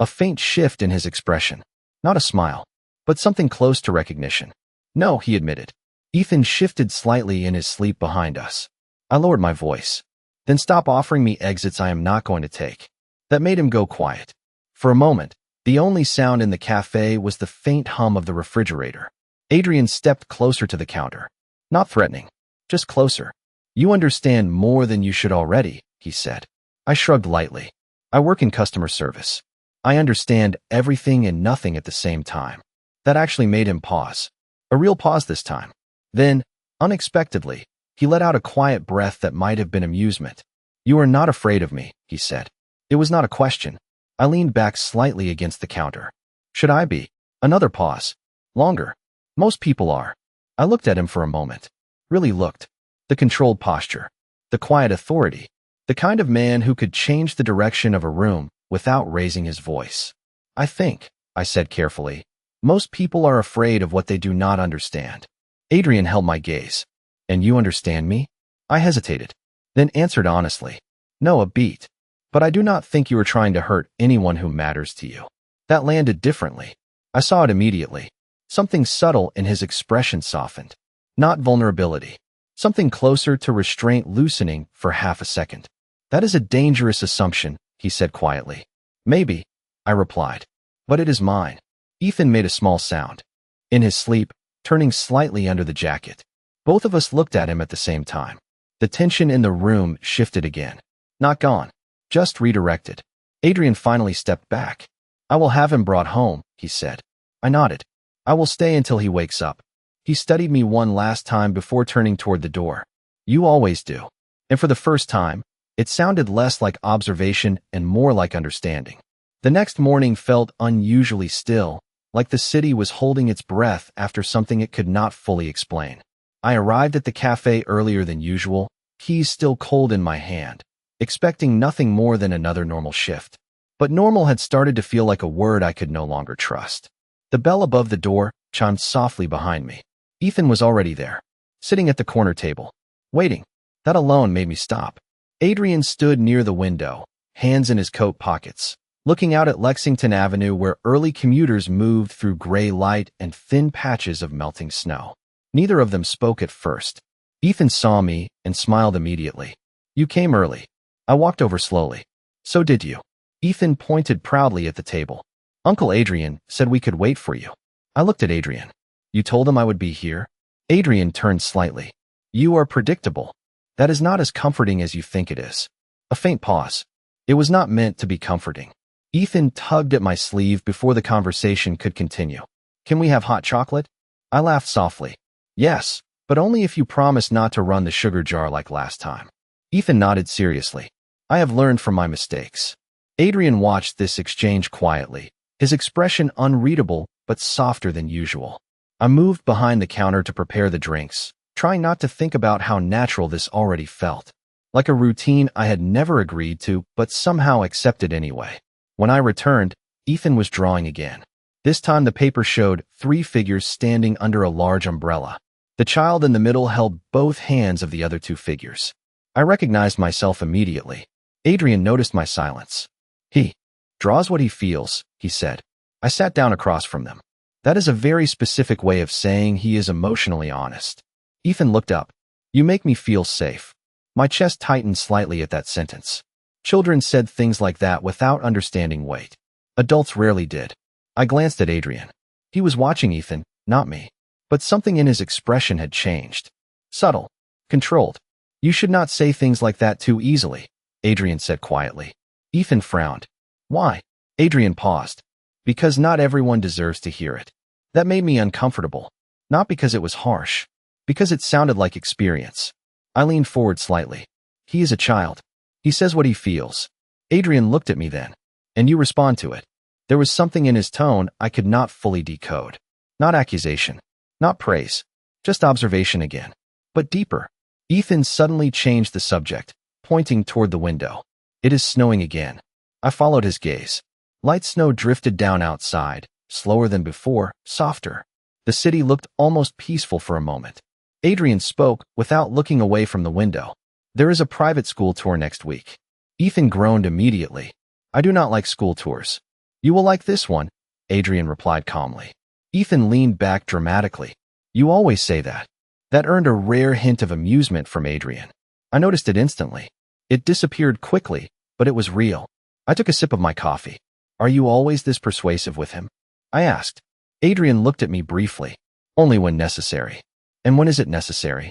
A faint shift in his expression. Not a smile, but something close to recognition. No, he admitted. Ethan shifted slightly in his sleep behind us. I lowered my voice. Then stop offering me exits I am not going to take. That made him go quiet. For a moment, the only sound in the cafe was the faint hum of the refrigerator. Adrian stepped closer to the counter. Not threatening, just closer. You understand more than you should already, he said. I shrugged lightly. I work in customer service. I understand everything and nothing at the same time. That actually made him pause. A real pause this time. Then, unexpectedly, he let out a quiet breath that might have been amusement. You are not afraid of me, he said. It was not a question. I leaned back slightly against the counter. Should I be? Another pause. Longer. Most people are. I looked at him for a moment. Really looked. The controlled posture. The quiet authority. The kind of man who could change the direction of a room without raising his voice. I think, I said carefully, most people are afraid of what they do not understand. Adrian held my gaze. And you understand me? I hesitated, then answered honestly. No, a beat. But I do not think you are trying to hurt anyone who matters to you. That landed differently. I saw it immediately. Something subtle in his expression softened. Not vulnerability. Something closer to restraint loosening for half a second. That is a dangerous assumption, he said quietly. Maybe, I replied. But it is mine. Ethan made a small sound. In his sleep, turning slightly under the jacket. Both of us looked at him at the same time. The tension in the room shifted again. Not gone. Just redirected. Adrian finally stepped back. I will have him brought home, he said. I nodded. I will stay until he wakes up. He studied me one last time before turning toward the door. You always do. And for the first time, it sounded less like observation and more like understanding. The next morning felt unusually still, like the city was holding its breath after something it could not fully explain. I arrived at the cafe earlier than usual, keys still cold in my hand, expecting nothing more than another normal shift. But normal had started to feel like a word I could no longer trust. The bell above the door chimed softly behind me. Ethan was already there, sitting at the corner table, waiting. That alone made me stop. Adrian stood near the window, hands in his coat pockets, looking out at Lexington Avenue where early commuters moved through gray light and thin patches of melting snow. Neither of them spoke at first. Ethan saw me and smiled immediately. You came early. I walked over slowly. So did you. Ethan pointed proudly at the table. Uncle Adrian said we could wait for you. I looked at Adrian. You told him I would be here? Adrian turned slightly. You are predictable. That is not as comforting as you think it is. A faint pause. It was not meant to be comforting. Ethan tugged at my sleeve before the conversation could continue. Can we have hot chocolate? I laughed softly. Yes, but only if you promise not to run the sugar jar like last time. Ethan nodded seriously. I have learned from my mistakes. Adrian watched this exchange quietly, his expression unreadable but softer than usual. I moved behind the counter to prepare the drinks, trying not to think about how natural this already felt. Like a routine I had never agreed to, but somehow accepted anyway. When I returned, Ethan was drawing again. This time the paper showed 3 figures standing under a large umbrella. The child in the middle held both hands of the other 2 figures. I recognized myself immediately. Adrian noticed my silence. He draws what he feels, he said. I sat down across from them. That is a very specific way of saying he is emotionally honest. Ethan looked up. You make me feel safe. My chest tightened slightly at that sentence. Children said things like that without understanding weight. Adults rarely did. I glanced at Adrian. He was watching Ethan, not me. But something in his expression had changed. Subtle. Controlled. You should not say things like that too easily, Adrian said quietly. Ethan frowned. Why? Adrian paused. Because not everyone deserves to hear it. That made me uncomfortable. Not because it was harsh. Because it sounded like experience. I leaned forward slightly. He is a child. He says what he feels. Adrian looked at me then. And you respond to it. There was something in his tone I could not fully decode. Not accusation. Not praise. Just observation again. But deeper. Ethan suddenly changed the subject, pointing toward the window. It is snowing again. I followed his gaze. Light snow drifted down outside, slower than before, softer. The city looked almost peaceful for a moment. Adrian spoke without looking away from the window. There is a private school tour next week. Ethan groaned immediately. I do not like school tours. You will like this one, Adrian replied calmly. Ethan leaned back dramatically. You always say that. That earned a rare hint of amusement from Adrian. I noticed it instantly. It disappeared quickly, but it was real. I took a sip of my coffee. Are you always this persuasive with him? I asked. Adrian looked at me briefly. Only when necessary. And when is it necessary?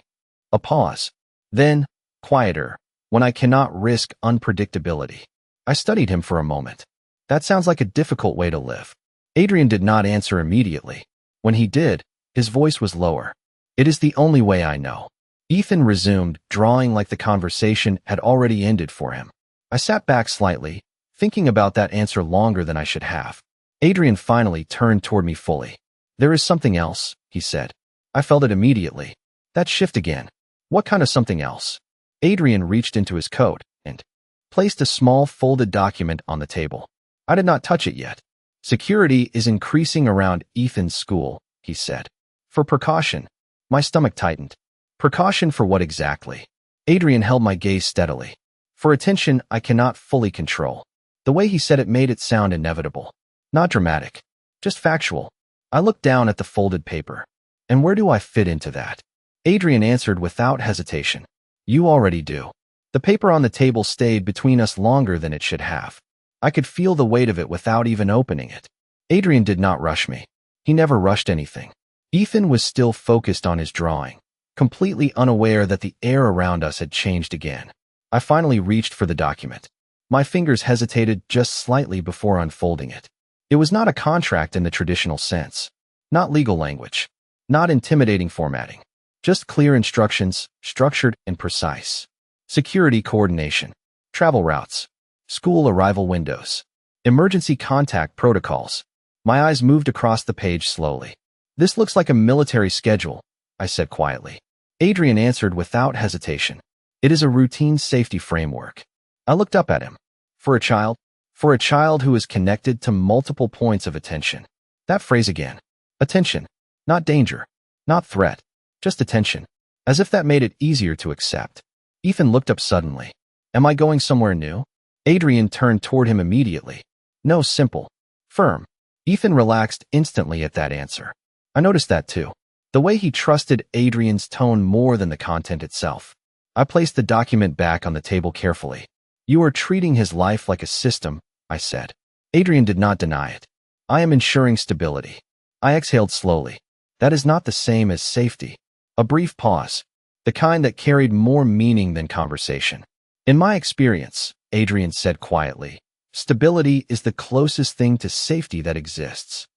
A pause. Then, quieter, when I cannot risk unpredictability. I studied him for a moment. That sounds like a difficult way to live. Adrian did not answer immediately. When he did, his voice was lower. It is the only way I know. Ethan resumed, drawing like the conversation had already ended for him. I sat back slightly, thinking about that answer longer than I should have. Adrian finally turned toward me fully. There is something else, he said. I felt it immediately. That shift again. What kind of something else? Adrian reached into his coat and placed a small folded document on the table. I did not touch it yet. Security is increasing around Ethan's school, he said. For precaution. My stomach tightened. Precaution for what exactly? Adrian held my gaze steadily. For attention I cannot fully control. The way he said it made it sound inevitable. Not dramatic. Just factual. I looked down at the folded paper. And where do I fit into that? Adrian answered without hesitation. You already do. The paper on the table stayed between us longer than it should have. I could feel the weight of it without even opening it. Adrian did not rush me. He never rushed anything. Ethan was still focused on his drawing, completely unaware that the air around us had changed again. I finally reached for the document. My fingers hesitated just slightly before unfolding it. It was not a contract in the traditional sense. Not legal language. Not intimidating formatting. Just clear instructions, structured and precise. Security coordination. Travel routes. School arrival windows. Emergency contact protocols. My eyes moved across the page slowly. This looks like a military schedule, I said quietly. Adrian answered without hesitation. It is a routine safety framework. I looked up at him. For a child? For a child who is connected to multiple points of attention. That phrase again. Attention. Not danger. Not threat. Just attention. As if that made it easier to accept. Ethan looked up suddenly. Am I going somewhere new? Adrian turned toward him immediately. No, simple. Firm. Ethan relaxed instantly at that answer. I noticed that too. The way he trusted Adrian's tone more than the content itself. I placed the document back on the table carefully. You are treating his life like a system, I said. Adrian did not deny it. I am ensuring stability. I exhaled slowly. That is not the same as safety. A brief pause. The kind that carried more meaning than conversation. In my experience, Adrian said quietly, stability is the closest thing to safety that exists.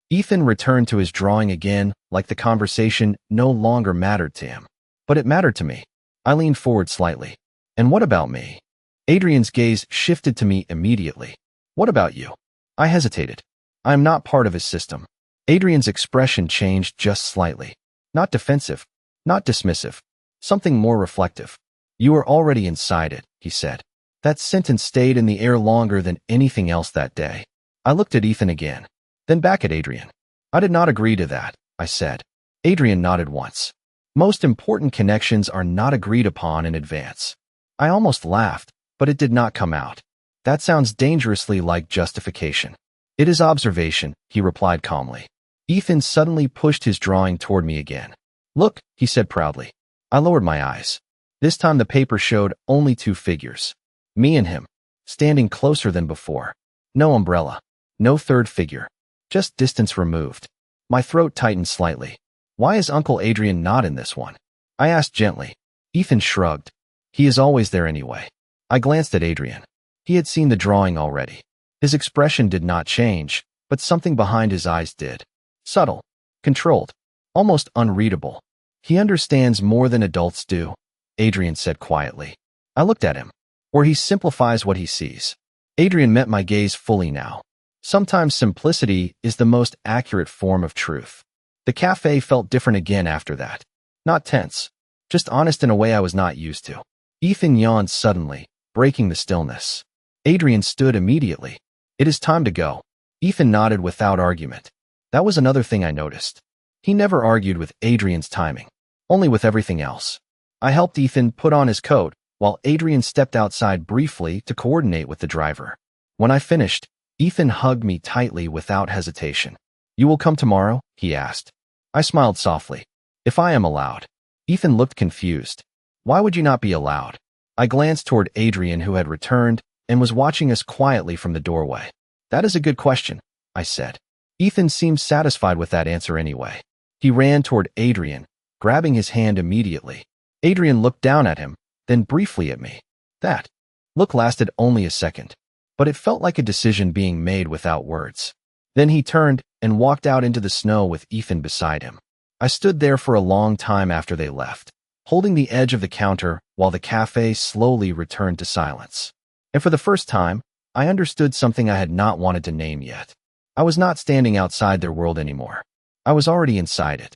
Ethan returned to his drawing again, like the conversation no longer mattered to him. But it mattered to me. I leaned forward slightly. And what about me? Adrian's gaze shifted to me immediately. What about you? I hesitated. I am not part of his system. Adrian's expression changed just slightly. Not defensive, not dismissive, something more reflective. You are already inside it, he said. That sentence stayed in the air longer than anything else that day. I looked at Ethan again, then back at Adrian. I did not agree to that, I said. Adrian nodded once. Most important connections are not agreed upon in advance. I almost laughed, but it did not come out. That sounds dangerously like justification. It is observation, he replied calmly. Ethan suddenly pushed his drawing toward me again. Look, he said proudly. I lowered my eyes. This time the paper showed only two figures. Me and him, standing closer than before. No umbrella. No third figure. Just distance removed. My throat tightened slightly. Why is Uncle Adrian not in this one? I asked gently. Ethan shrugged. He is always there anyway. I glanced at Adrian. He had seen the drawing already. His expression did not change, but something behind his eyes did. Subtle, controlled, almost unreadable. He understands more than adults do, Adrian said quietly. I looked at him. Or he simplifies what he sees. Adrian met my gaze fully now. Sometimes simplicity is the most accurate form of truth. The cafe felt different again after that. Not tense, just honest in a way I was not used to. Ethan yawned suddenly, breaking the stillness. Adrian stood immediately. It is time to go. Ethan nodded without argument. That was another thing I noticed. He never argued with Adrian's timing, only with everything else. I helped Ethan put on his coat, while Adrian stepped outside briefly to coordinate with the driver. When I finished, Ethan hugged me tightly without hesitation. You will come tomorrow? He asked. I smiled softly. If I am allowed. Ethan looked confused. Why would you not be allowed? I glanced toward Adrian, who had returned and was watching us quietly from the doorway. That is a good question, I said. Ethan seemed satisfied with that answer anyway. He ran toward Adrian, grabbing his hand immediately. Adrian looked down at him, then briefly at me. That look lasted only a second, but it felt like a decision being made without words. Then he turned and walked out into the snow with Ethan beside him. I stood there for a long time after they left, holding the edge of the counter while the cafe slowly returned to silence. And for the first time, I understood something I had not wanted to name yet. I was not standing outside their world anymore. I was already inside it.